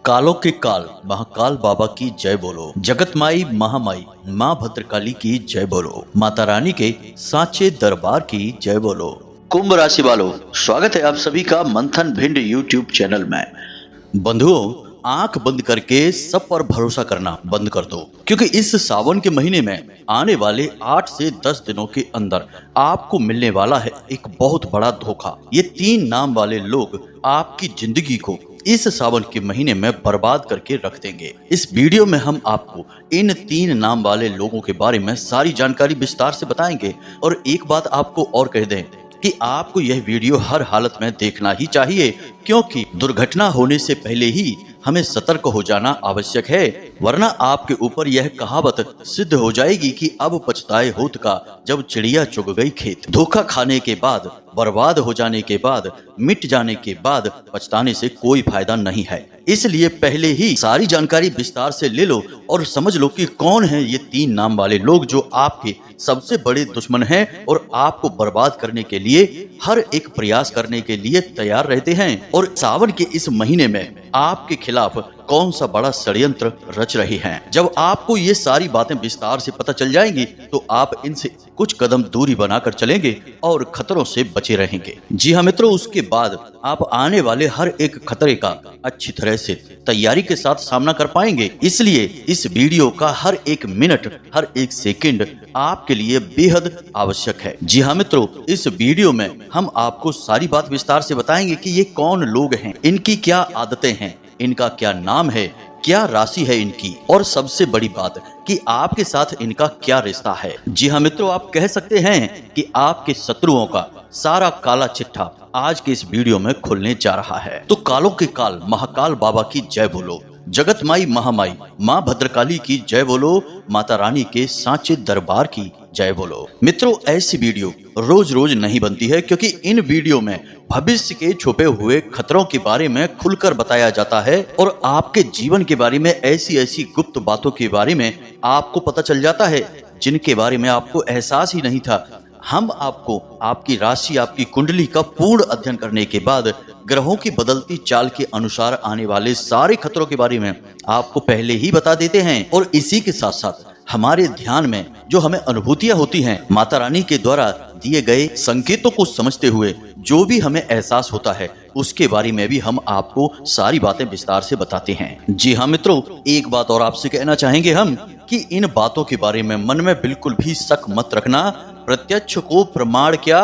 कालों के काल महाकाल बाबा की जय बोलो। जगत माई महामाई माँ भद्रकाली की जय बोलो। माता रानी के सांचे दरबार की जय बोलो। कुंभ राशि वालों, स्वागत है आप सभी का मंथन भिंड यूट्यूब चैनल में। बंधुओं, आंख बंद करके सब पर भरोसा करना बंद कर दो, क्योंकि इस सावन के महीने में आने वाले 8 से 10 दिनों के अंदर आपको मिलने वाला है एक बहुत बड़ा धोखा। ये 3 नाम वाले लोग आपकी जिंदगी को इस सावन के महीने में बर्बाद करके रख देंगे। इस वीडियो में हम आपको इन 3 नाम वाले लोगों के बारे में सारी जानकारी विस्तार से बताएंगे। और एक बात आपको और कह दें कि आपको यह वीडियो हर हालत में देखना ही चाहिए, क्योंकि दुर्घटना होने से पहले ही हमें सतर्क हो जाना आवश्यक है, वरना आपके ऊपर यह कहावत सिद्ध हो जाएगी कि अब पछताए होत का जब चिड़िया चुग गई खेत। धोखा खाने के बाद, बर्बाद हो जाने के बाद, मिट जाने के बाद पछताने से कोई फायदा नहीं है। इसलिए पहले ही सारी जानकारी विस्तार से ले लो और समझ लो कि कौन है ये 3 नाम वाले लोग जो आपके सबसे बड़े दुश्मन हैं और आपको बर्बाद करने के लिए हर एक प्रयास करने के लिए तैयार रहते हैं। और सावन के इस महीने में आपके खिलाफ कौन सा बड़ा षड्यंत्र रच रही हैं। जब आपको ये सारी बातें विस्तार से पता चल जाएंगी तो आप इनसे कुछ कदम दूरी बनाकर चलेंगे और खतरों से बचे रहेंगे। जी हाँ मित्रों, उसके बाद आप आने वाले हर एक खतरे का अच्छी तरह से तैयारी के साथ सामना कर पाएंगे। इसलिए इस वीडियो का हर एक मिनट, हर एक सेकंड आपके लिए बेहद आवश्यक है। जी हाँ मित्रों, इस वीडियो में हम आपको सारी बात विस्तार से बताएंगे कि ये कौन लोग हैं, इनकी क्या आदतें हैं, इनका क्या नाम है, क्या राशि है इनकी, और सबसे बड़ी बात कि आपके साथ इनका क्या रिश्ता है। जी हाँ मित्रों, आप कह सकते हैं कि आपके शत्रुओं का सारा काला चिट्ठा आज के इस वीडियो में खुलने जा रहा है। तो कालों के काल महाकाल बाबा की जय बोलो। जगत माई महामाई माँ भद्रकाली की जय बोलो। माता रानी के सांचे दरबार की जय बोलो। मित्रों, ऐसी वीडियो रोज रोज नहीं बनती है, क्योंकि इन वीडियो में भविष्य के छुपे हुए खतरों के बारे में खुलकर बताया जाता है और आपके जीवन के बारे में ऐसी ऐसी गुप्त बातों के बारे में आपको पता चल जाता है जिनके बारे में आपको एहसास ही नहीं था। हम आपको आपकी राशि, आपकी कुंडली का पूर्ण अध्ययन करने के बाद ग्रहों की बदलती चाल के अनुसार आने वाले सारे खतरों के बारे में आपको पहले ही बता देते हैं। और इसी के साथ साथ हमारे ध्यान में जो हमें अनुभूतियां होती हैं, माता रानी के द्वारा दिए गए संकेतों को समझते हुए जो भी हमें एहसास होता है, उसके बारे में भी हम आपको सारी बातें विस्तार से बताते हैं। जी हाँ मित्रों, एक बात और आपसे कहना चाहेंगे हम कि इन बातों के बारे में मन में बिल्कुल भी शक मत रखना। प्रत्यक्ष को प्रमाण क्या,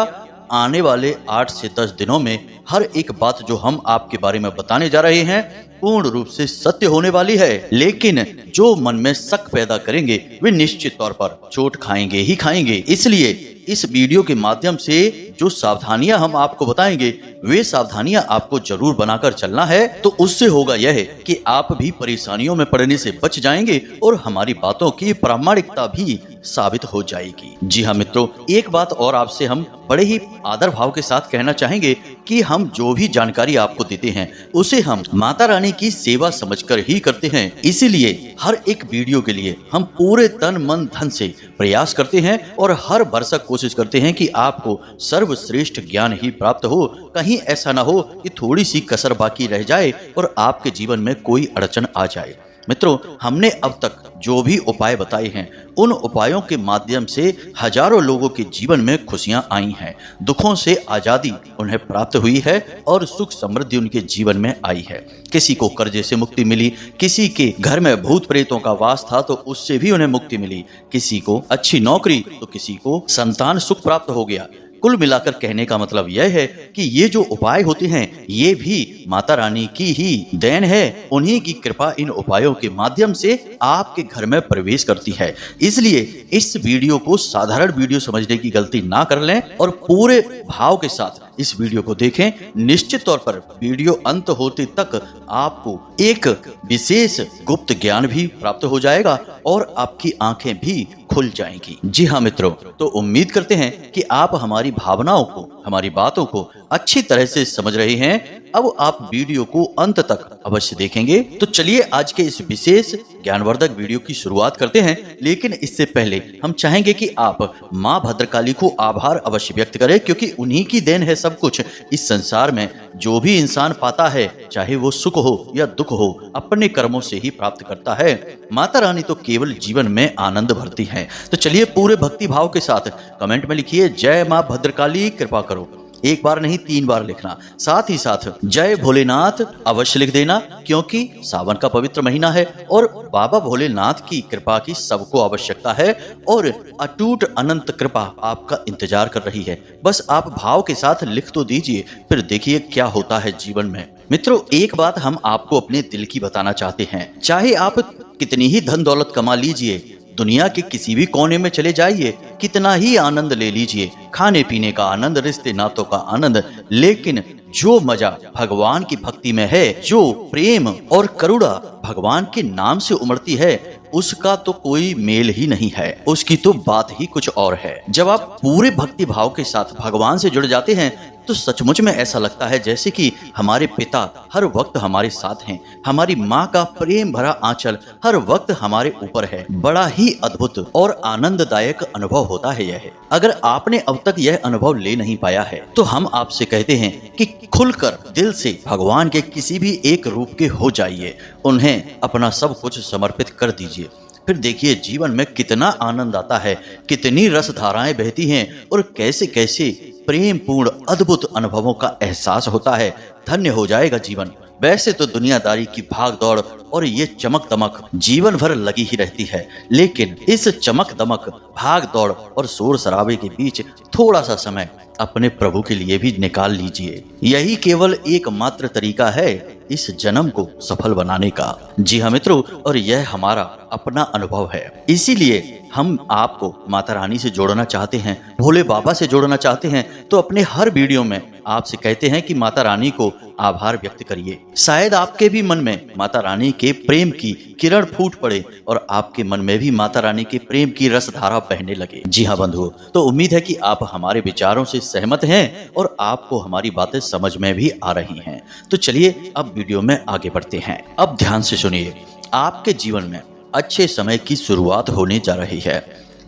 आने वाले 8 से 10 दिनों में हर एक बात जो हम आपके बारे में बताने जा रहे हैं पूर्ण रूप से सत्य होने वाली है। लेकिन जो मन में शक पैदा करेंगे वे निश्चित तौर पर चोट खाएंगे ही खाएंगे। इसलिए इस वीडियो के माध्यम से जो सावधानियां हम आपको बताएंगे वे सावधानियां आपको जरूर बनाकर चलना है। तो उससे होगा यह कि आप भी परेशानियों में पड़ने से बच जाएंगे और हमारी बातों की प्रामाणिकता भी साबित हो जाएगी। जी हाँ मित्रों, एक बात और आपसे हम बड़े ही आदर भाव के साथ कहना चाहेंगे कि हम जो भी जानकारी आपको देते हैं उसे हम माता रानी की सेवा समझकर ही करते हैं। इसीलिए हर एक वीडियो के लिए हम पूरे तन मन धन से प्रयास करते हैं और हर भरसक कोशिश करते हैं कि आपको सर्वश्रेष्ठ ज्ञान ही प्राप्त हो। कहीं ऐसा ना हो कि थोड़ी सी कसर बाकी रह जाए और आपके जीवन में कोई अड़चन आ जाए। मित्रों, हमने अब तक जो भी उपाय बताए हैं उन उपायों के माध्यम से हजारों लोगों के जीवन में खुशियां आई हैं, दुखों से आजादी उन्हें प्राप्त हुई है और सुख समृद्धि उनके जीवन में आई है। किसी को कर्जे से मुक्ति मिली, किसी के घर में भूत प्रेतों का वास था तो उससे भी उन्हें मुक्ति मिली, किसी को अच्छी नौकरी तो किसी को संतान सुख प्राप्त हो गया। कुल मिलाकर कहने का मतलब यह है कि ये जो उपाय होते हैं ये भी माता रानी की ही देन है। उन्हीं की कृपा इन उपायों के माध्यम से आपके घर में प्रवेश करती है। इसलिए इस वीडियो को साधारण वीडियो समझने की गलती ना कर लें और पूरे भाव के साथ इस वीडियो को देखें। निश्चित तौर पर वीडियो अंत होते तक आपको एक विशेष गुप्त ज्ञान भी प्राप्त हो जाएगा और आपकी आंखें भी खुल जाएंगी। जी हाँ मित्रों, तो उम्मीद करते हैं कि आप हमारी भावनाओं को, हमारी बातों को अच्छी तरह से समझ रहे हैं। अब आप वीडियो को अंत तक अवश्य देखेंगे। तो चलिए आज के इस विशेष ज्ञानवर्धक वीडियो की शुरुआत करते हैं, लेकिन इससे पहले हम चाहेंगे कि आप माँ भद्रकाली को आभार अवश्य व्यक्त करें, क्योंकि उन्हीं की देन है सब कुछ। इस संसार में जो भी इंसान पाता है, चाहे वो सुख हो या दुख हो, अपने कर्मों से ही प्राप्त करता है। माता रानी तो केवल जीवन में आनंद भरती है। तो चलिए पूरे भक्ति भाव के साथ कमेंट में लिखिए जय माँ भद्रकाली कृपा करो। एक बार नहीं 3 बार लिखना। साथ ही साथ जय भोलेनाथ अवश्य लिख देना, क्योंकि सावन का पवित्र महीना है और बाबा भोलेनाथ की कृपा की सबको आवश्यकता है और अटूट अनंत कृपा आपका इंतजार कर रही है। बस आप भाव के साथ लिख तो दीजिए, फिर देखिए क्या होता है जीवन में। मित्रों, एक बात हम आपको अपने दिल की बताना चाहते हैं। चाहे आप कितनी ही धन दौलत कमा लीजिए, दुनिया के किसी भी कोने में चले जाइए, कितना ही आनंद ले लीजिए, खाने पीने का आनंद, रिश्ते नातों का आनंद, लेकिन जो मजा भगवान की भक्ति में है, जो प्रेम और करुणा भगवान के नाम से उमड़ती है, उसका तो कोई मेल ही नहीं है। उसकी तो बात ही कुछ और है। जब आप पूरे भक्ति भाव के साथ भगवान से जुड़ जाते हैं तो सचमुच में ऐसा लगता है जैसे कि हमारे पिता हर वक्त हमारे साथ हैं। हमारी माँ का प्रेम भरा आंचल हर वक्त हमारे ऊपर है। बड़ा ही अद्भुत और आनंददायक अनुभव होता है यह। अगर आपने अब तक यह अनुभव ले नहीं पाया है तो हम आपसे कहते हैं कि खुलकर दिल से भगवान के किसी भी एक रूप के हो जाइए, उन्हें अपना सब कुछ समर्पित कर दीजिए। फिर देखिए जीवन में कितना आनंद आता है, कितनी रस धाराएं बहती हैं और कैसे कैसे प्रेम पूर्ण अद्भुत अनुभवों का एहसास होता है। धन्य हो जाएगा जीवन। वैसे तो दुनियादारी की भाग दौड़ और ये चमक दमक जीवन भर लगी ही रहती है, लेकिन इस चमक दमक, भाग दौड़ और शोर शराबे के बीच थोड़ा सा समय अपने प्रभु के लिए भी निकाल लीजिए। यही केवल एकमात्र तरीका है इस जन्म को सफल बनाने का। जी हाँ मित्रों, और यह हमारा अपना अनुभव है। इसीलिए हम आपको माता रानी से जोड़ना चाहते हैं, भोले बाबा से जोड़ना चाहते हैं। तो अपने हर वीडियो में आपसे कहते हैं कि माता रानी को आभार व्यक्त करिए। शायद आपके भी मन में माता रानी के प्रेम की किरण फूट पड़े और आपके मन में भी माता रानी के प्रेम की रसधारा बहने लगे। जी हाँ बंधुओं, तो उम्मीद है कि आप हमारे विचारों से सहमत हैं और आपको हमारी बातें समझ में भी आ रही हैं। तो चलिए अब वीडियो में आगे बढ़ते हैं। अब ध्यान से सुनिए। आपके जीवन में अच्छे समय की शुरुआत होने जा रही है।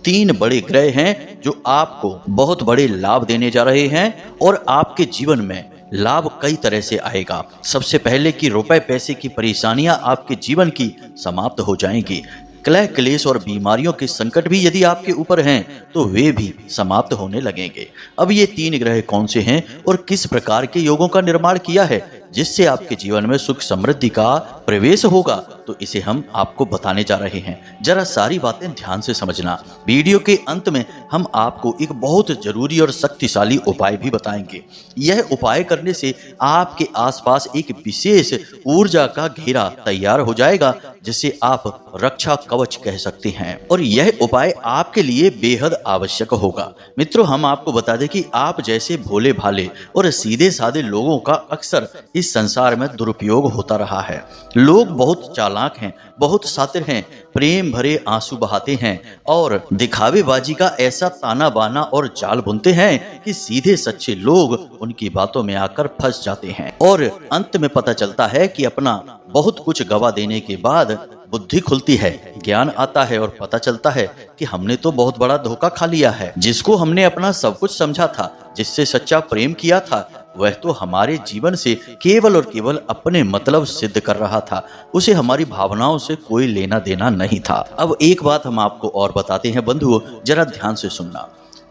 3 बड़े ग्रह हैं जो आपको बहुत बड़े लाभ देने जा रहे हैं और आपके जीवन में लाभ कई तरह से आएगा। सबसे पहले कि रुपए पैसे की परेशानियां आपके जीवन की समाप्त हो जाएंगी। कलह क्लेश और बीमारियों के संकट भी यदि आपके ऊपर हैं तो वे भी समाप्त होने लगेंगे। अब ये 3 ग्रह कौन से हैं और किस प्रकार के योगों का निर्माण किया है जिससे आपके जीवन में सुख समृद्धि का प्रवेश होगा, तो इसे हम आपको बताने जा रहे हैं। जरा सारी बातें ध्यान से समझना। वीडियो के अंत में हम आपको एक बहुत जरूरी और शक्तिशाली उपाय भी बताएंगे। यह उपाय करने से आपके आसपास एक विशेष ऊर्जा का घेरा तैयार हो जाएगा जिसे आप रक्षा कवच कह सकते हैं, और यह उपाय आपके लिए बेहद आवश्यक होगा। मित्रों, हम आपको बता दें कि आप जैसे भोले भाले और सीधे साधे लोगों का अक्सर इस संसार में दुरुपयोग होता रहा है। लोग बहुत चालाक हैं, बहुत शातिर हैं, प्रेम भरे आंसू बहाते हैं और दिखावेबाजी का ऐसा ताना बाना और जाल बुनते हैं कि सीधे सच्चे लोग उनकी बातों में आकर फंस जाते हैं और अंत में पता चलता है कि अपना बहुत कुछ गवा देने के बाद बुद्धि खुलती है, ज्ञान आता है और पता चलता है कि हमने तो बहुत बड़ा धोखा खा लिया है। जिसको हमने अपना सब कुछ समझा था, जिससे सच्चा प्रेम किया था, वह तो हमारे जीवन से केवल और केवल अपने मतलब सिद्ध कर रहा था। उसे हमारी भावनाओं से कोई लेना देना नहीं था। अब एक बात हम आपको और बताते हैं बंधुओं, जरा ध्यान से सुनना।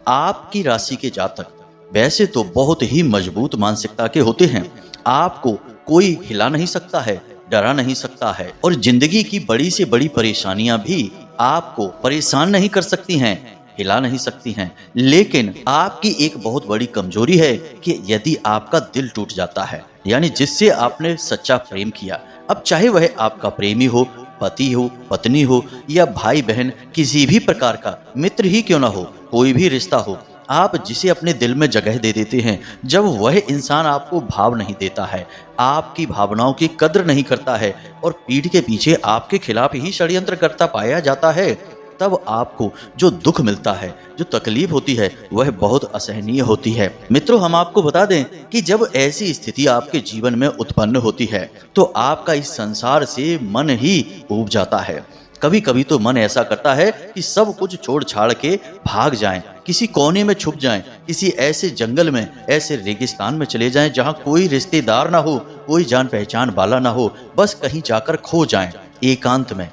आपकी राशि के जातक वैसे तो बहुत ही मजबूत मानसिकता के होते हैं। आपको कोई हिला नहीं सकता है, डरा नहीं सकता है और जिंदगी की बड़ी से बड़ी परेशानियां भी आपको परेशान नहीं कर सकती हैं, हिला नहीं सकती हैं। लेकिन आपकी एक बहुत बड़ी कमजोरी है कि यदि आपका दिल टूट जाता है, यानी जिससे आपने सच्चा प्रेम किया, अब चाहे वह आपका प्रेमी हो, पति हो, पत्नी हो या भाई बहन, किसी भी प्रकार का मित्र ही क्यों ना हो, कोई भी रिश्ता हो, आप जिसे अपने दिल में जगह दे देते हैं, जब वह इंसान आपको भाव नहीं देता है, आपकी भावनाओं की कद्र नहीं करता है और पीठ के पीछे आपके खिलाफ ही षड्यंत्र करता पाया जाता है, तब आपको जो दुख मिलता है, जो तकलीफ होती है, वह बहुत असहनीय होती है। मित्रों, हम आपको बता दें कि जब ऐसी स्थिति आपके जीवन में उत्पन्न होती है तो आपका इस संसार से मन ही ऊब जाता है। कभी कभी तो मन ऐसा करता है कि सब कुछ छोड़ छाड़ के भाग जाएं, किसी कोने में छुप जाएं, किसी ऐसे जंगल में, ऐसे रेगिस्तान में चले जाएं जहां कोई रिश्तेदार ना हो, कोई जान पहचान वाला ना हो, बस कहीं जाकर खो जाएं एकांत में,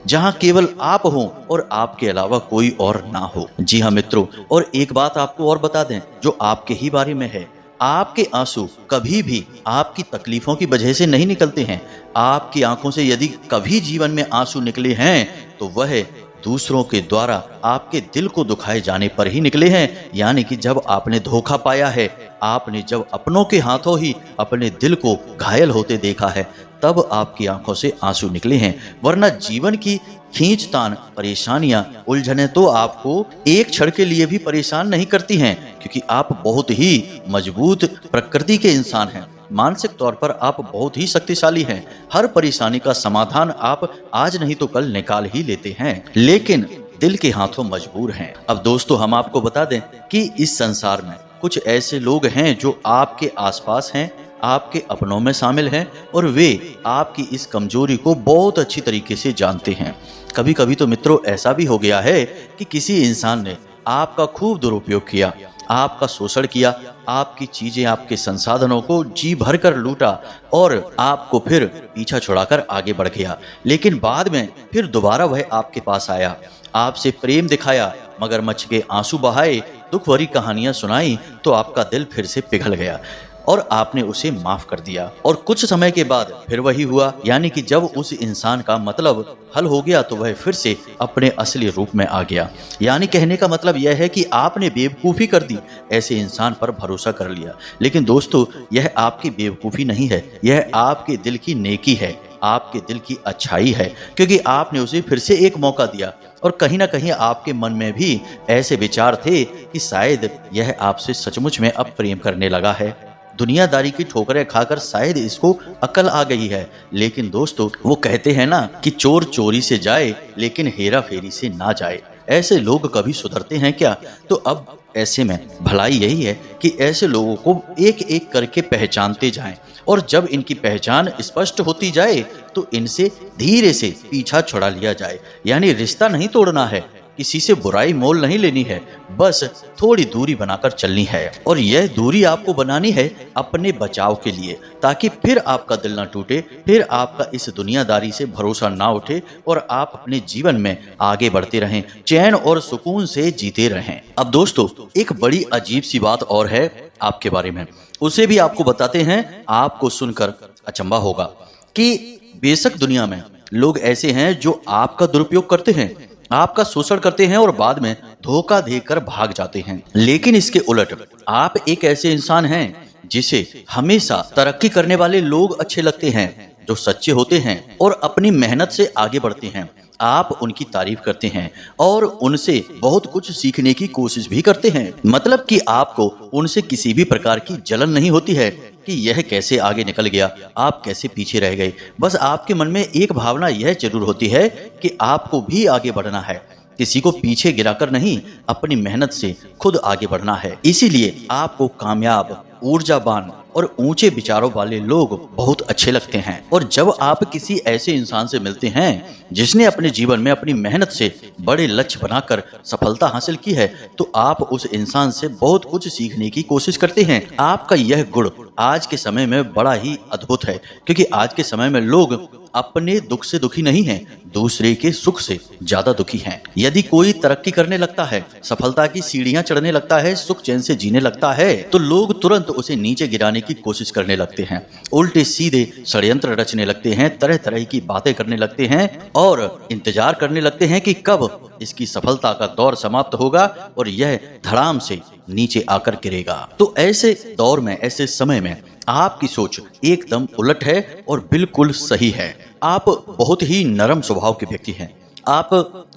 जहां केवल आप हो और आपके अलावा कोई और ना हो। जी हाँ मित्रों, और एक बात आपको और बता दें जो आपके ही बारे में है, आपके आंसू कभी भी आपकी तकलीफों की वजह से नहीं निकलते हैं। आपकी आंखों से यदि कभी जीवन में आंसू निकले हैं तो वह दूसरों के द्वारा आपके दिल को दुखाए जाने पर ही निकले हैं, यानी कि जब आपने धोखा पाया है, आपने जब अपनों के हाथों ही अपने दिल को घायल होते देखा है, तब आपकी आंखों से आंसू निकले हैं। वरना जीवन की खींचतान, परेशानियां, उलझने तो आपको एक क्षण के लिए भी परेशान नहीं करती हैं, क्योंकि आप बहुत ही मजबूत प्रकृति के इंसान हैं। मानसिक तौर पर आप बहुत ही शक्तिशाली हैं। हर परेशानी का समाधान आप आज नहीं तो कल निकाल ही लेते हैं, लेकिन दिल के हाथों मजबूर हैं। अब दोस्तों, हम आपको बता दें कि इस संसार में कुछ ऐसे लोग हैं जो आपके आसपास हैं, आपके अपनों में शामिल हैं, और वे आपकी इस कमजोरी को बहुत अच्छी तरीके से जानते हैं। कभी कभी तो मित्रों ऐसा भी हो गया है कि किसी इंसान ने आपका खूब दुरुपयोग किया, आपका शोषण किया, आपकी चीजें, आपके संसाधनों को जी भर कर लूटा और आपको फिर पीछा छुड़ाकर आगे बढ़ गया। लेकिन बाद में फिर दोबारा वह आपके पास आया, आपसे प्रेम दिखाया, मगरमच्छ के आंसू बहाए, दुख भरी कहानियां सुनाई, तो आपका दिल फिर से पिघल गया और आपने उसे माफ कर दिया। और कुछ समय के बाद फिर वही हुआ, यानी कि जब उस इंसान का मतलब हल हो गया तो वह फिर से अपने असली रूप में आ गया। यानी कहने का मतलब यह है कि आपने बेवकूफ़ी कर दी, ऐसे इंसान पर भरोसा कर लिया। लेकिन दोस्तों, यह आपकी बेवकूफ़ी नहीं है, यह आपके दिल की नेकी है, आपके दिल की अच्छाई है, क्योंकि आपने उसे फिर से एक मौका दिया। और कहीं ना कहीं आपके मन में भी ऐसे विचार थे कि शायद यह आपसे सचमुच में अब प्रेम करने लगा है, दुनियादारी की ठोकरें खाकर शायद इसको अकल आ गई है। लेकिन दोस्तों, वो कहते हैं ना कि चोर चोरी से जाए लेकिन हेरा फेरी से ना जाए। ऐसे लोग कभी सुधरते हैं क्या? तो अब ऐसे में भलाई यही है कि ऐसे लोगों को एक एक करके पहचानते जाएं, और जब इनकी पहचान स्पष्ट होती जाए तो इनसे धीरे से पीछा छुड़ा लिया जाए। यानी रिश्ता नहीं तोड़ना है, किसी से बुराई मोल नहीं लेनी है, बस थोड़ी दूरी बनाकर चलनी है। और यह दूरी आपको बनानी है अपने बचाव के लिए, ताकि फिर आपका दिल ना टूटे, फिर आपका इस दुनियादारी से भरोसा ना उठे और आप अपने जीवन में आगे बढ़ते रहें, चैन और सुकून से जीते रहें। अब दोस्तों, एक बड़ी अजीब सी बात और है आपके बारे में, उसे भी आपको बताते हैं। आपको सुनकर अचंभा होगा कि बेशक दुनिया में लोग ऐसे हैं जो आपका दुरुपयोग करते हैं, आपका शोषण करते हैं और बाद में धोखा देकर भाग जाते हैं। लेकिन इसके उलट आप एक ऐसे इंसान हैं जिसे हमेशा तरक्की करने वाले लोग अच्छे लगते हैं, जो सच्चे होते हैं और अपनी मेहनत से आगे बढ़ते हैं। आप उनकी तारीफ करते हैं और उनसे बहुत कुछ सीखने की कोशिश भी करते हैं। मतलब कि आपको उनसे किसी भी प्रकार की जलन नहीं होती है कि यह कैसे आगे निकल गया, आप कैसे पीछे रह गए। बस आपके मन में एक भावना यह जरूर होती है कि आपको भी आगे बढ़ना है, किसी को पीछे गिराकर नहीं, अपनी मेहनत से खुद आगे बढ़ना है। इसीलिए आपको कामयाब, ऊर्जावान और ऊंचे विचारों वाले लोग बहुत अच्छे लगते हैं। और जब आप किसी ऐसे इंसान से मिलते हैं जिसने अपने जीवन में अपनी मेहनत से बड़े लक्ष्य बनाकर सफलता हासिल की है, तो आप उस इंसान से बहुत कुछ सीखने की कोशिश करते हैं। आपका यह गुण आज के समय में बड़ा ही अद्भुत है, क्योंकि आज के समय में लोग अपने दुख से दुखी नहीं हैं, दूसरे के सुख से ज्यादा दुखी हैं। यदि कोई तरक्की करने लगता है, सफलता की सीढ़ियां चढ़ने लगता है, सुख चैन से जीने लगता है, तो लोग तुरंत उसे नीचे गिराने की कोशिश करने लगते हैं, उल्टे सीधे षड्यंत्र रचने लगते हैं, तरह तरह की बातें करने लगते हैं और इंतजार करने लगते हैं कि कब इसकी सफलता का दौर समाप्त होगा और यह धड़ाम से नीचे आकर गिरेगा। तो ऐसे दौर में, ऐसे समय में आपकी सोच एकदम उलट है और बिल्कुल सही है। आप बहुत ही नरम स्वभाव के व्यक्ति हैं। आप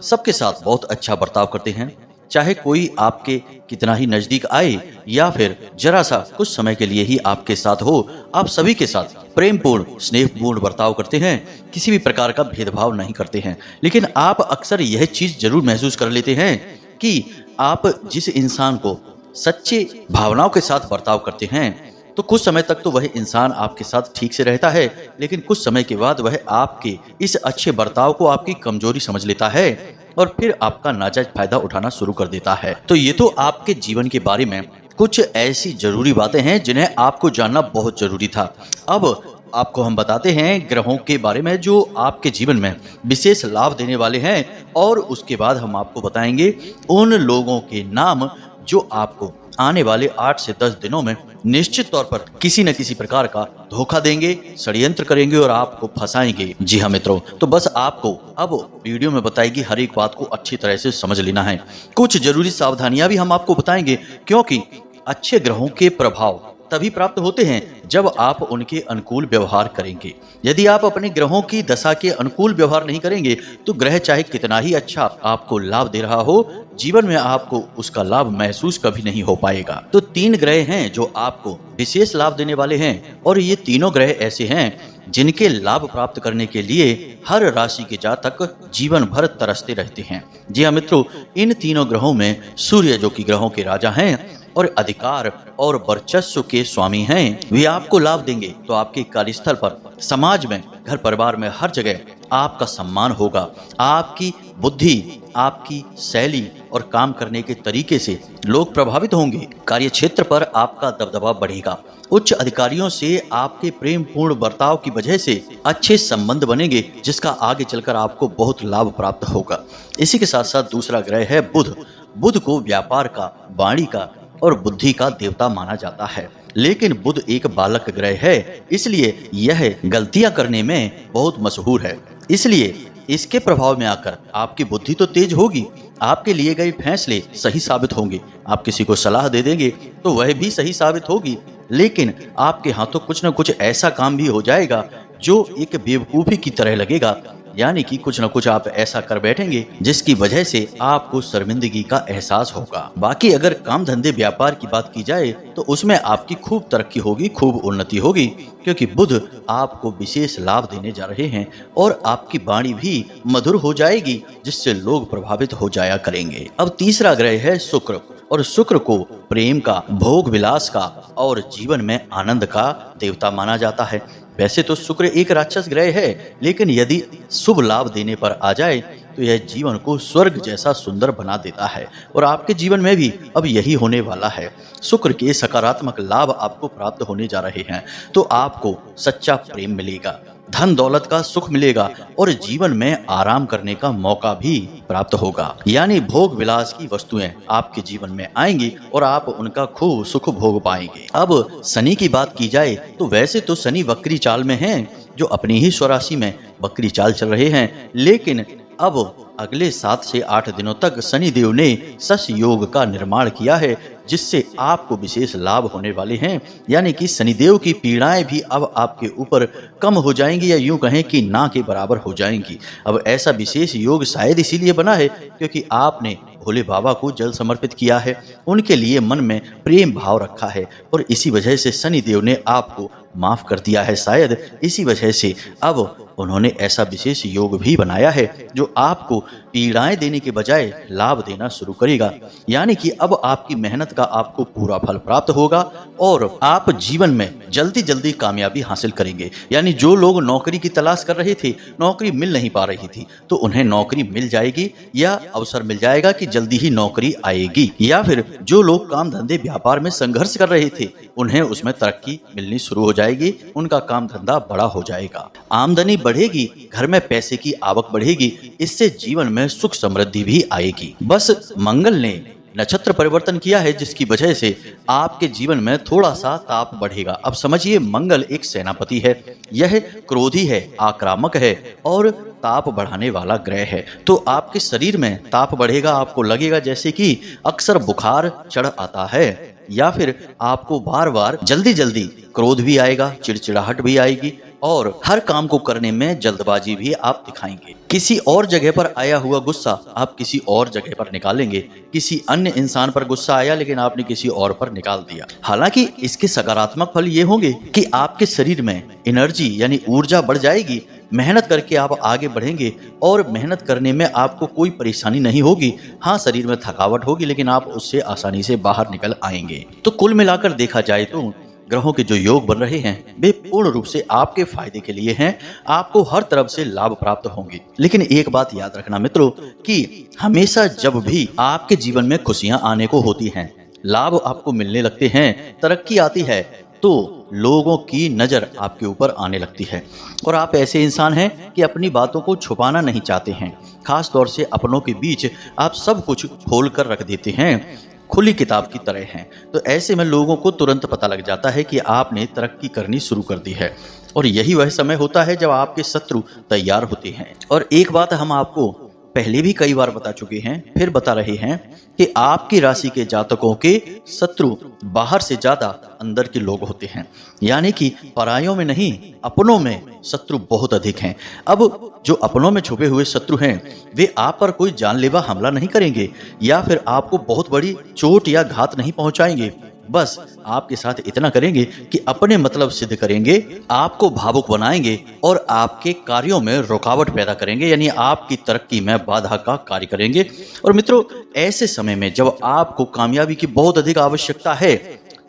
सबके साथ बहुत अच्छा बर्ताव करते हैं, चाहे कोई आपके कितना ही नजदीक आए या फिर जरा सा कुछ समय के लिए ही आपके साथ हो, आप सभी के साथ प्रेमपूर्ण, स्नेहपूर्ण बर्ताव करते हैं, किसी भी प्रकार का भेदभाव नहीं करते हैं। लेकिन आप अक्सर यह चीज जरूर महसूस कर लेते हैं कि आप जिस इंसान को सच्चे भावनाओं के साथ बर्ताव करते हैं, तो कुछ समय तक तो वह इंसान आपके साथ ठीक से रहता है, लेकिन कुछ समय के बाद वह आपके इस अच्छे बर्ताव को आपकी कमजोरी समझ लेता है और फिर आपका नाजायज फायदा उठाना शुरू कर देता है। तो ये तो आपके जीवन के बारे में कुछ ऐसी जरूरी बातें हैं जिन्हें आपको जानना बहुत जरूरी था। अब आपको हम बताते हैं ग्रहों के बारे में जो आपके जीवन में विशेष लाभ देने वाले हैं, और उसके बाद हम आपको बताएंगे उन लोगों के नाम जो आपको आने वाले 8 से 10 दिनों में निश्चित तौर पर किसी न किसी प्रकार का धोखा देंगे, षड्यंत्र करेंगे और आपको फंसाएंगे। जी हाँ मित्रों, तो बस आपको अब वीडियो में बताएगी हर एक बात को अच्छी तरह से समझ लेना है। कुछ जरूरी सावधानियां भी हम आपको बताएंगे, क्योंकि अच्छे ग्रहों के प्रभाव तभी प्राप्त होते हैं जब आप उनके अनुकूल व्यवहार करेंगे। यदि आप अपने ग्रहों की दशा के अनुकूल व्यवहार नहीं करेंगे तो ग्रह चाहे कितना ही अच्छा आपको लाभ दे रहा हो, जीवन में आपको उसका लाभ महसूस कभी नहीं हो पाएगा। तो 3 ग्रह हैं जो आपको विशेष लाभ देने वाले हैं, और ये तीनों ग्रह ऐसे हैं जिनके लाभ प्राप्त करने के लिए हर राशि के जातक जीवन भर तरसते रहते हैं। जी हाँ मित्रों, इन तीनों ग्रहों में सूर्य जो कि ग्रहों के राजा हैं और अधिकार और वर्चस्व के स्वामी हैं, वे आपको लाभ देंगे। तो आपके कार्यस्थल पर, समाज में, घर परिवार में, हर जगह आपका सम्मान होगा। आपकी बुद्धि, आपकी शैली और काम करने के तरीके से लोग प्रभावित होंगे। कार्य क्षेत्र पर आपका दबदबा बढ़ेगा। उच्च अधिकारियों से आपके प्रेम पूर्ण बर्ताव की वजह से अच्छे संबंध बनेंगे, जिसका आगे चलकर आपको बहुत लाभ प्राप्त होगा। इसी के साथ साथ दूसरा ग्रह है बुध। बुध को व्यापार का, वाणी का और बुद्धि का देवता माना जाता है, लेकिन बुध एक बालक ग्रह है, इसलिए यह गलतियां करने में बहुत मशहूर है। इसलिए इसके प्रभाव में आकर आपकी बुद्धि तो तेज होगी, आपके लिए गए फैसले सही साबित होंगे। आप किसी को सलाह दे देंगे तो वह भी सही साबित होगी, लेकिन आपके हाथों कुछ न कुछ ऐसा काम भी हो जाएगा जो एक बेवकूफी की तरह लगेगा। यानी कि कुछ न कुछ आप ऐसा कर बैठेंगे जिसकी वजह से आपको शर्मिंदगी का एहसास होगा। बाकी अगर काम धंधे व्यापार की बात की जाए तो उसमें आपकी खूब तरक्की होगी, खूब उन्नति होगी, क्योंकि बुध आपको विशेष लाभ देने जा रहे हैं और आपकी वाणी भी मधुर हो जाएगी, जिससे लोग प्रभावित हो जाया करेंगे। अब तीसरा ग्रह है शुक्र, और शुक्र को प्रेम का, भोग विलास का और जीवन में आनंद का देवता माना जाता है। वैसे तो शुक्र एक राक्षस ग्रह है, लेकिन यदि शुभ लाभ देने पर आ जाए तो यह जीवन को स्वर्ग जैसा सुंदर बना देता है, और आपके जीवन में भी अब यही होने वाला है। शुक्र के सकारात्मक लाभ आपको प्राप्त होने जा रहे हैं। तो आपको सच्चा प्रेम मिलेगा, धन दौलत का सुख मिलेगा और जीवन में आराम करने का मौका भी प्राप्त होगा। यानी भोग विलास की वस्तुएं आपके जीवन में आएंगी और आप उनका खूब सुख भोग पाएंगे। अब शनि की बात की जाए तो वैसे तो शनि वक्री चाल में हैं, जो अपनी ही स्वराशि में वक्री चाल चल रहे हैं, लेकिन अब अगले 7 से 8 दिनों तक शनिदेव ने शश योग का निर्माण किया है, जिससे आपको विशेष लाभ होने वाले हैं। यानी कि शनिदेव की पीड़ाएं भी अब आपके ऊपर कम हो जाएंगी, या यूं कहें कि ना के बराबर हो जाएंगी। अब ऐसा विशेष योग शायद इसीलिए बना है क्योंकि आपने भोले बाबा को जल समर्पित किया है, उनके लिए मन में प्रेम भाव रखा है, और इसी वजह से शनिदेव ने आपको माफ कर दिया है। शायद इसी वजह से अब उन्होंने ऐसा विशेष योग भी बनाया है जो आपको पीड़ाएं देने के बजाय लाभ देना शुरू करेगा। यानी कि अब आपकी मेहनत का आपको पूरा फल प्राप्त होगा और आप जीवन में जल्दी जल्दी कामयाबी हासिल करेंगे। यानी जो लोग नौकरी की तलाश कर रहे थे, नौकरी मिल नहीं पा रही थी, तो उन्हें नौकरी मिल जाएगी, या अवसर मिल जाएगा कि जल्दी ही नौकरी आएगी। या फिर जो लोग काम धंधे व्यापार में संघर्ष कर रहे थे, उन्हें उसमें तरक्की मिलनी शुरू हो जाएगी, उनका काम धंधा बड़ा हो जाएगा, आमदनी बढ़ेगी, घर में पैसे की आवक बढ़ेगी, इससे जीवन में सुख समृद्धि भी आएगी। बस मंगल ने नक्षत्र परिवर्तन किया है, जिसकी वजह से आपके जीवन में थोड़ा सा ताप बढ़ेगा। अब समझिए, मंगल एक सेनापति है, यह क्रोधी है, आक्रामक है और ताप बढ़ाने वाला ग्रह है। तो आपके शरीर में ताप बढ़ेगा, आपको लगेगा जैसे कि अक्सर बुखार चढ़ आता है, या फिर आपको बार बार जल्दी जल्दी क्रोध भी आएगा, चिड़चिड़ाहट भी आएगी, और हर काम को करने में जल्दबाजी भी आप दिखाएंगे। किसी और जगह पर आया हुआ गुस्सा आप किसी और जगह पर निकालेंगे। किसी अन्य इंसान पर गुस्सा आया, लेकिन आपने किसी और पर निकाल दिया। हालांकि इसके सकारात्मक फल ये होंगे कि आपके शरीर में एनर्जी यानी ऊर्जा बढ़ जाएगी, मेहनत करके आप आगे बढ़ेंगे और मेहनत करने में आपको कोई परेशानी नहीं होगी। हाँ, शरीर में थकावट होगी, लेकिन आप उससे आसानी से बाहर निकल आएंगे। तो कुल मिलाकर देखा जाए तो ग्रहों के जो योग बन रहे हैं वे पूर्ण रूप से आपके फायदे के लिए हैं। आपको हर तरफ से लाभ प्राप्त होंगे। लेकिन एक बात याद रखना मित्रों कि हमेशा जब भी आपके जीवन में खुशियां आने को होती हैं, लाभ आपको मिलने लगते हैं, तरक्की आती है, तो लोगों की नजर आपके ऊपर आने लगती है और आप ऐसे इंसान हैं कि अपनी बातों को छुपाना नहीं चाहते हैं। खास तौर से अपनों के बीच आप सब कुछ खोल कर रख देते हैं, खुली किताब की तरह हैं। तो ऐसे में लोगों को तुरंत पता लग जाता है कि आपने तरक्की करनी शुरू कर दी है और यही वह समय होता है जब आपके शत्रु तैयार होते हैं। और एक बात हम आपको पहले भी कई बार बता चुके हैं, फिर बता रहे हैं कि आपकी राशि के जातकों के शत्रु बाहर से ज्यादा अंदर के लोग होते हैं, यानी कि परायों में नहीं, अपनों में शत्रु बहुत अधिक हैं। अब जो अपनों में छुपे हुए शत्रु हैं वे आप पर कोई जानलेवा हमला नहीं करेंगे या फिर आपको बहुत बड़ी चोट या घात नहीं पहुंचाएंगे। बस आपके साथ इतना करेंगे कि अपने मतलब सिद्ध करेंगे, आपको भावुक बनाएंगे और आपके कार्यों में रुकावट पैदा करेंगे, यानी आपकी तरक्की में बाधा का कार्य करेंगे। और मित्रों, ऐसे समय में जब आपको कामयाबी की बहुत अधिक आवश्यकता है,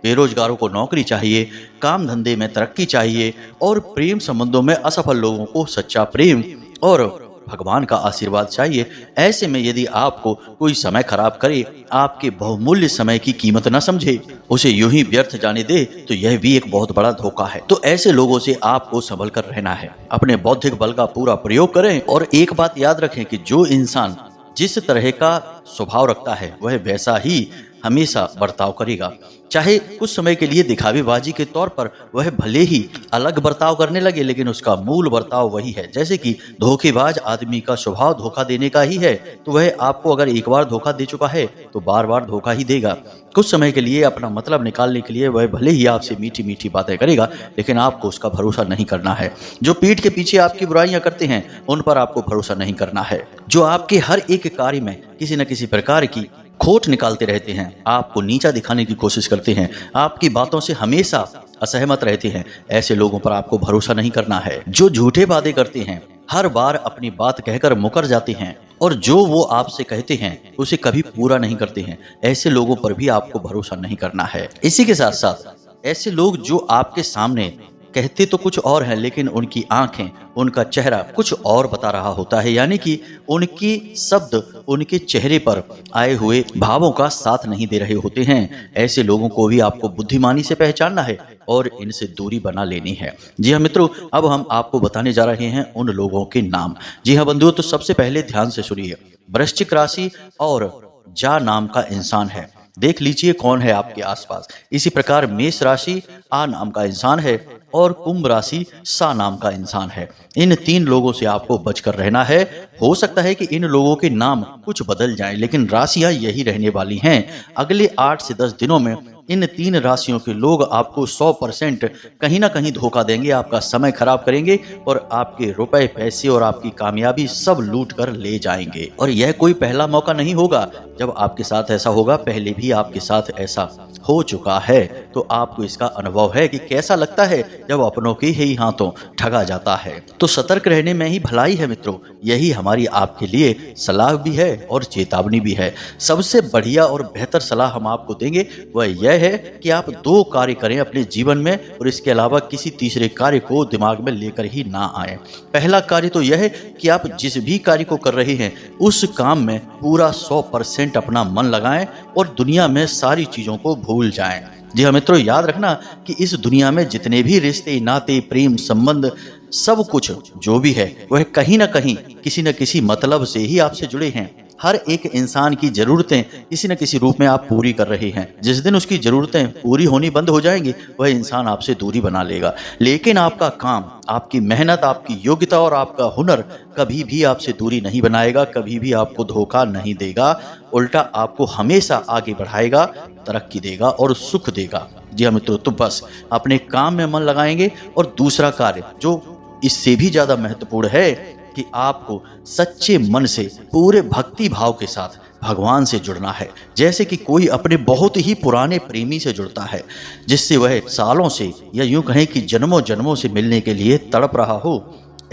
बेरोजगारों को नौकरी चाहिए, काम धंधे में तरक्की चाहिए और प्रेम संबंधों में असफल लोगों को सच्चा प्रेम और भगवान का आशीर्वाद चाहिए, ऐसे में यदि आपको कोई समय खराब करे, आपके बहुमूल्य समय की कीमत न समझे, उसे यूं ही व्यर्थ जाने दे, तो यह भी एक बहुत बड़ा धोखा है। तो ऐसे लोगों से आपको संभल कर रहना है, अपने बौद्धिक बल का पूरा प्रयोग करें। और एक बात याद रखें कि जो इंसान जिस तरह का स्वभाव रखता है वह वैसा ही हमेशा बर्ताव करेगा। चाहे कुछ समय के लिए दिखावेबाजी के तौर पर वह भले ही अलग बर्ताव करने लगे, लेकिन उसका मूल बर्ताव वही है। जैसे कि धोखेबाज आदमी का स्वभाव धोखा देने का ही है, तो वह आपको अगर एक बार धोखा दे चुका है तो बार बार धोखा ही देगा। कुछ समय के लिए अपना मतलब निकालने के लिए वह भले ही आपसे मीठी मीठी बातें करेगा, लेकिन आपको उसका भरोसा नहीं करना है। जो पीठ के पीछे आपकी बुराइयां करते हैं उन पर आपको भरोसा नहीं करना है। जो आपके हर एक कार्य में किसी न किसी प्रकार की खोट निकालते रहते हैं, आपको नीचा दिखाने की कोशिश करते हैं, आपकी बातों से हमेशा असहमत रहते हैं, ऐसे लोगों पर आपको भरोसा नहीं करना है। जो झूठे वादे करते हैं, हर बार अपनी बात कहकर मुकर जाते हैं और जो वो आपसे कहते हैं उसे कभी पूरा नहीं करते हैं, ऐसे लोगों पर भी आपको भरोसा नहीं करना है। इसी के साथ साथ ऐसे लोग जो आपके सामने कहते तो कुछ और हैं, लेकिन उनकी आंखें, उनका चेहरा कुछ और बता रहा होता है, यानी कि उनकी शब्द उनके चेहरे पर आए हुए भावों का साथ नहीं दे रहे होते हैं। ऐसे लोगों को भी आपको बुद्धिमानी से पहचानना है और इनसे दूरी बना लेनी है। जी हाँ मित्रों, अब हम आपको बताने जा रहे हैं उन लोगों के नाम। जी हाँ बंधुओं, तो सबसे पहले ध्यान से सुनिए। वृश्चिक राशि और जा नाम का इंसान है, देख लीजिए कौन है आपके आसपास। इसी प्रकार मेष राशि आ नाम का इंसान है और कुंभ राशि सा नाम का इंसान है। इन तीन लोगों से आपको बचकर रहना है। हो सकता है कि इन लोगों के नाम कुछ बदल जाएं, लेकिन राशियां यही रहने वाली हैं। अगले 8 से 10 दिनों में इन तीन राशियों के लोग आपको 100% कहीं ना कहीं धोखा देंगे, आपका समय खराब करेंगे और आपके रुपए, पैसे और आपकी कामयाबी सब लूट कर ले जाएंगे। और यह कोई पहला मौका नहीं होगा जब आपके साथ ऐसा होगा, पहले भी आपके साथ ऐसा हो चुका है। तो आपको इसका अनुभव है कि कैसा लगता है जब अपनों के ही हाथों ठगा जाता है। तो सतर्क रहने में ही भलाई है मित्रों, यही हमारी आपके लिए सलाह भी है और चेतावनी भी है। सबसे बढ़िया और बेहतर सलाह हम आपको देंगे वह यह है कि आप 2 कार्य करें अपने जीवन में और इसके अलावा किसी तीसरे कार्य को दिमाग में लेकर ही ना आए। पहला कार्य तो यह है कि आप जिस भी कार्य को कर रहे हैं उस काम में पूरा 100% अपना मन लगाएं और दुनिया में सारी चीजों को भूल जाएं। जी हाँ मित्रों, याद रखना कि इस दुनिया में जितने भी रिश्ते, नाते, प्रेम संबंध, सब कुछ जो भी है वह कहीं ना कहीं किसी न किसी मतलब से ही आपसे जुड़े हैं। हर एक इंसान की जरूरतें किसी न किसी रूप में आप पूरी कर रहे हैं। जिस दिन उसकी जरूरतें पूरी होनी बंद हो जाएंगी वह इंसान आपसे दूरी बना लेगा। लेकिन आपका काम, आपकी मेहनत, आपकी योग्यता और आपका हुनर कभी भी आपसे दूरी नहीं बनाएगा, कभी भी आपको धोखा नहीं देगा, उल्टा आपको हमेशा आगे बढ़ाएगा, तरक्की देगा और सुख देगा। जी हाँ मित्रों, तो बस अपने काम में मन लगाएंगे। और दूसरा कार्य जो इससे भी ज्यादा महत्वपूर्ण है कि आपको सच्चे मन से पूरे भक्ति भाव के साथ भगवान से जुड़ना है। जैसे कि कोई अपने बहुत ही पुराने प्रेमी से जुड़ता है जिससे वह सालों से या यूं कहें कि जन्मों जन्मों से मिलने के लिए तड़प रहा हो,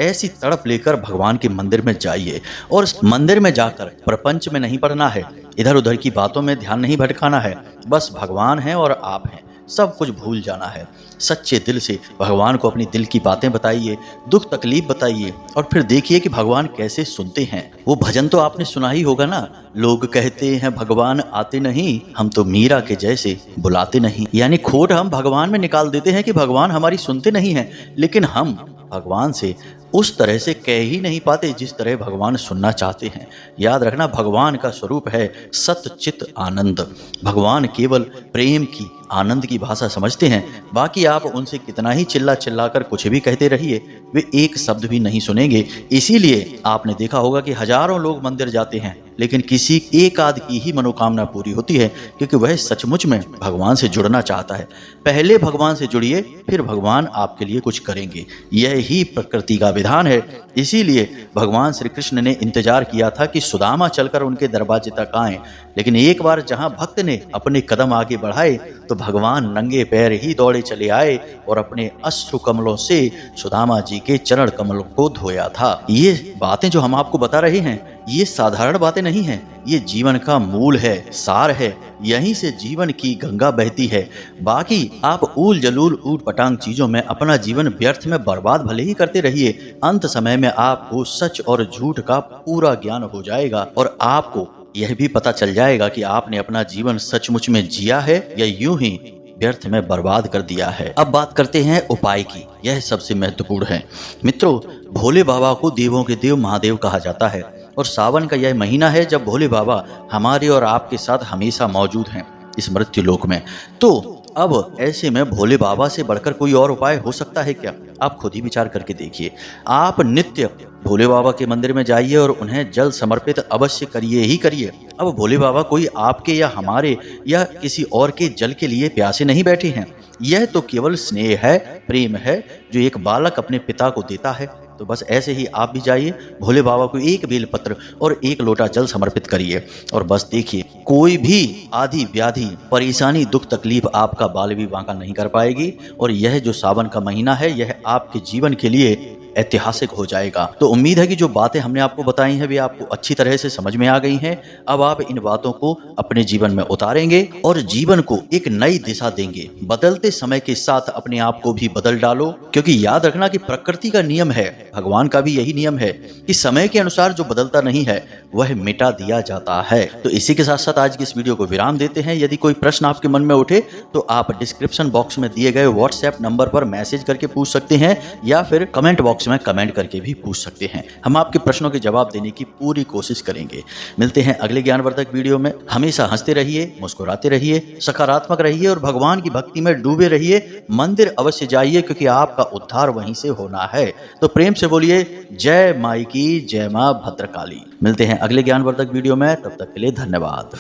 ऐसी तड़प लेकर भगवान के मंदिर में जाइए और मंदिर में जाकर प्रपंच में नहीं पड़ना है, इधर उधर की बातों में ध्यान नहीं भटकाना है। बस भगवान है और आप हैं, सब कुछ भूल जाना है। सच्चे दिल से भगवान को अपनी दिल की बातें बताइए, दुख तकलीफ बताइए और फिर देखिए कि भगवान कैसे सुनते हैं। वो भजन तो आपने सुना ही होगा ना, लोग कहते हैं भगवान आते नहीं, हम तो मीरा के जैसे बुलाते नहीं। यानी खोट हम भगवान में निकाल देते हैं कि भगवान हमारी सुनते नहीं हैं, लेकिन हम भगवान से उस तरह से कह ही नहीं पाते जिस तरह भगवान सुनना चाहते हैं। याद रखना, भगवान का स्वरूप है सत चित आनंद। भगवान केवल प्रेम की, आनंद की भाषा समझते हैं। बाकी आप उनसे कितना ही चिल्ला चिल्ला कर कुछ भी कहते रहिए, वे एक शब्द भी नहीं सुनेंगे। इसीलिए आपने देखा होगा कि हजारों लोग मंदिर जाते हैं, लेकिन किसी एक आध की ही मनोकामना पूरी होती है, क्योंकि वह सचमुच में भगवान से जुड़ना चाहता है। पहले भगवान से जुड़िए, फिर भगवान आपके लिए कुछ करेंगे। यह ही प्रकृति का विधान है। इसीलिए भगवान श्री कृष्ण ने इंतजार किया था कि सुदामा चलकर उनके दरवाजे तक आए, लेकिन एक बार जहां भक्त ने अपने कदम आगे बढ़ाए तो भगवान नंगे पैर ही दौड़े चले आए और अपने अश्रु कमलों से सुदामा जी के चरण कमलों को धोया था। ये बातें जो हम आपको बता रहे हैं, ये साधारण बातें नहीं हैं, ये जीवन का मूल है, सार है। यहीं से जीवन की गंगा बहती है। बाकी आप ऊल जलूल ऊट पटांग चीजों में अपना जीवन व्यर्थ में बर्बाद भले ही करते रहिए, अंत समय में आपको सच और झूठ का पूरा ज्ञान हो जाएगा और आपको यह भी पता चल जाएगा कि आपने अपना जीवन सचमुच में जिया है या यूं ही व्यर्थ में बर्बाद कर दिया है। अब बात करते हैं उपाय की। यह सबसे महत्वपूर्ण है। मित्रों, भोले बाबा को देवों के देव महादेव कहा जाता है और सावन का यह महीना है जब भोले बाबा हमारे और आपके साथ हमेशा मौजूद हैं इस मृत्यु लोक में। तो अब ऐसे में भोले बाबा से बढ़कर कोई और उपाय हो सकता है क्या? आप खुद ही विचार करके देखिए। आप नित्य भोले बाबा के मंदिर में जाइए और उन्हें जल समर्पित अवश्य करिए ही करिए। अब भोले बाबा कोई आपके या हमारे या किसी और के जल के लिए प्यासे नहीं बैठे हैं। यह तो केवल स्नेह है, प्रेम है, जो एक बालक अपने पिता को देता है। तो बस ऐसे ही आप भी जाइए, भोले बाबा को एक बेलपत्र और एक लोटा जल समर्पित करिए और बस देखिए, कोई भी आदि व्याधि, परेशानी, दुख तकलीफ आपका बाल भी बांका नहीं कर पाएगी। और यह जो सावन का महीना है, यह आपके जीवन के लिए ऐतिहासिक हो जाएगा। तो उम्मीद है कि जो बातें हमने आपको बताई हैं वे आपको अच्छी तरह से समझ में आ गई हैं। अब आप इन बातों को अपने जीवन में उतारेंगे और जीवन को एक नई दिशा देंगे। बदलते समय के साथ अपने आप को भी बदल डालो, क्योंकि याद रखना कि प्रकृति का नियम है, भगवान का भी यही नियम है कि समय के अनुसार जो बदलता नहीं है वह मिटा दिया जाता है। तो इसी के साथ साथ आज की इस वीडियो को विराम देते हैं। यदि कोई प्रश्न आपके मन में उठे तो आप डिस्क्रिप्शन बॉक्स में दिए गए व्हाट्सएप नंबर पर मैसेज करके पूछ सकते हैं या फिर कमेंट बॉक्स में कमेंट करके भी पूछ सकते हैं। हम आपके प्रश्नों के जवाब देने की पूरी कोशिश करेंगे। मिलते हैं अगले ज्ञानवर्धक वीडियो में। हमेशा हंसते रहिए, मुस्कुराते रहिए, सकारात्मक रहिए और भगवान की भक्ति में डूबे रहिए। मंदिर अवश्य जाइए, क्योंकि आपका उद्धार वहीं से होना है। तो प्रेम से बोलिए जय माई की, जय मां भद्रकाली। मिलते हैं अगले ज्ञानवर्धक वीडियो में, तब तक के लिए धन्यवाद।